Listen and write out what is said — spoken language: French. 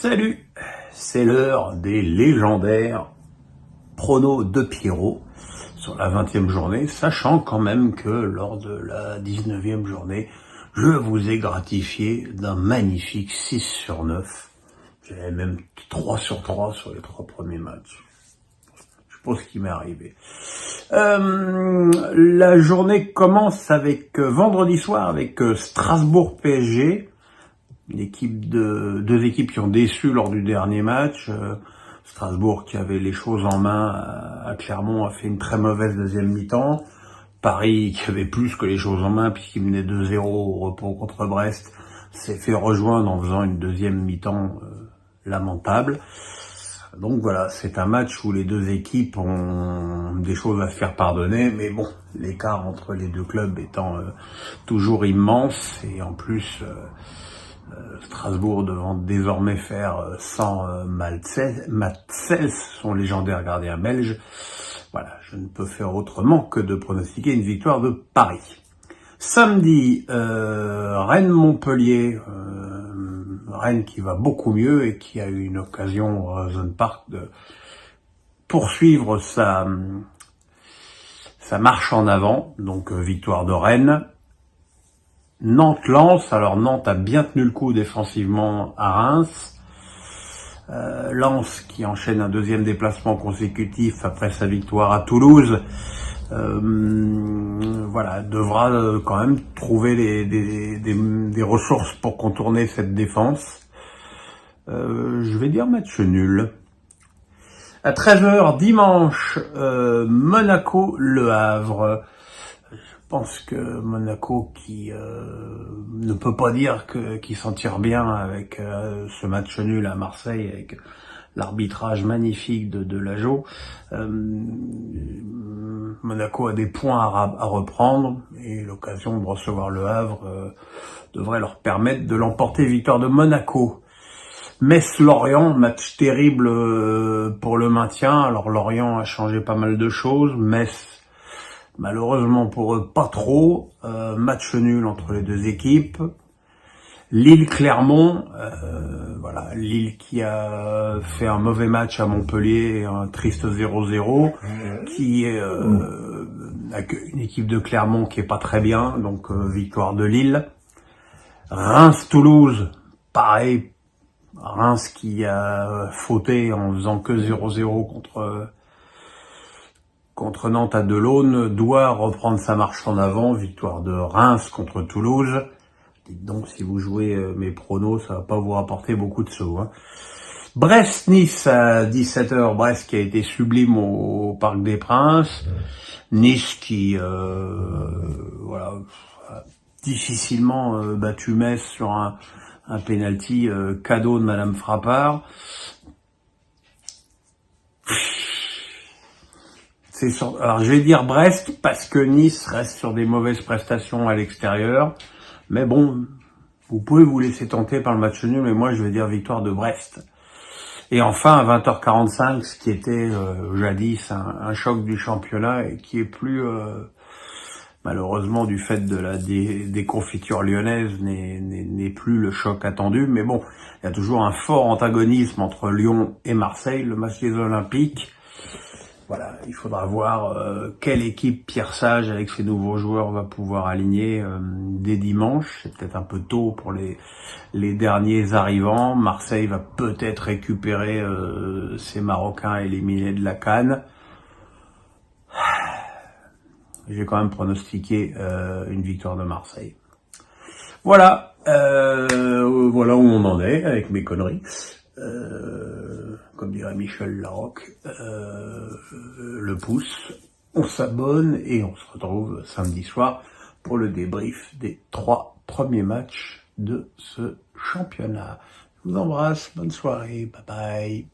Salut, c'est l'heure des légendaires pronos de Pierrot sur la 20e journée, sachant quand même que lors de la 19e journée, je vous ai gratifié d'un magnifique 6 sur 9. J'avais même 3 sur 3 sur les 3 premiers matchs. Je sais pas ce qui m'est arrivé. La journée commence avec vendredi soir avec Strasbourg PSG. Deux équipes qui ont déçu lors du dernier match. Strasbourg qui avait les choses en main à Clermont a fait une très mauvaise deuxième mi-temps. Paris qui avait plus que les choses en main puisqu'il menait 2-0 au repos contre Brest s'est fait rejoindre en faisant une deuxième mi-temps lamentable. Donc voilà, c'est un match où les deux équipes ont des choses à se faire pardonner, mais bon, l'écart entre les deux clubs étant toujours immense et en plus Strasbourg devant désormais faire sans Matsels, son légendaire gardien belge. Voilà, je ne peux faire autrement que de pronostiquer une victoire de Paris. Samedi, Rennes-Montpellier, Rennes qui va beaucoup mieux et qui a eu une occasion au Horizon Park de poursuivre sa marche en avant, donc victoire de Rennes. Nantes-Lens, alors Nantes a bien tenu le coup défensivement à Reims. Lens qui enchaîne un deuxième déplacement consécutif après sa victoire à Toulouse, voilà, devra quand même trouver des ressources pour contourner cette défense. Je vais dire match nul. À 13h dimanche, Monaco-Le Havre. Je pense que Monaco qui ne peut pas dire qu'il s'en tire bien avec ce match nul à Marseille avec l'arbitrage magnifique de Lajo. Monaco a des points à reprendre et l'occasion de recevoir Le Havre devrait leur permettre de l'emporter. Victoire de Monaco. Metz-Lorient, match terrible pour le maintien. Alors Lorient a changé pas mal de choses. Metz, malheureusement pour eux, pas trop. Match nul entre les deux équipes. Lille-Clermont, voilà, Lille qui a fait un mauvais match à Montpellier, un triste 0-0, qui est une équipe de Clermont qui est pas très bien, donc victoire de Lille. Reims-Toulouse, pareil, Reims qui a fauté en faisant que 0-0 contre Nantes à Delaune, doit reprendre sa marche en avant, victoire de Reims contre Toulouse. Dites donc, si vous jouez mes pronos, ça va pas vous rapporter beaucoup de sous. Hein. Brest-Nice à 17h, Brest qui a été sublime au Parc des Princes. Nice qui voilà, a difficilement battu Metz sur un penalty cadeau de Madame Frappard. Alors je vais dire Brest parce que Nice reste sur des mauvaises prestations à l'extérieur. Mais bon, vous pouvez vous laisser tenter par le match nul, mais moi je vais dire victoire de Brest. Et enfin à 20h45, ce qui était jadis un choc du championnat et qui est plus malheureusement du fait de la déconfiture lyonnaise n'est plus le choc attendu. Mais bon, il y a toujours un fort antagonisme entre Lyon et Marseille, le match des Olympiques. Voilà, il faudra voir quelle équipe Pierre Sage avec ses nouveaux joueurs va pouvoir aligner dès dimanche. C'est peut-être un peu tôt pour les derniers arrivants. Marseille va peut-être récupérer ses Marocains éliminés de la CAN. J'ai quand même pronostiqué une victoire de Marseille. Voilà, voilà où on en est avec mes conneries. Comme dirait Michel Larocque, le pouce, on s'abonne et on se retrouve samedi soir pour le débrief des 3 premiers matchs de ce championnat. Je vous embrasse, bonne soirée, bye bye.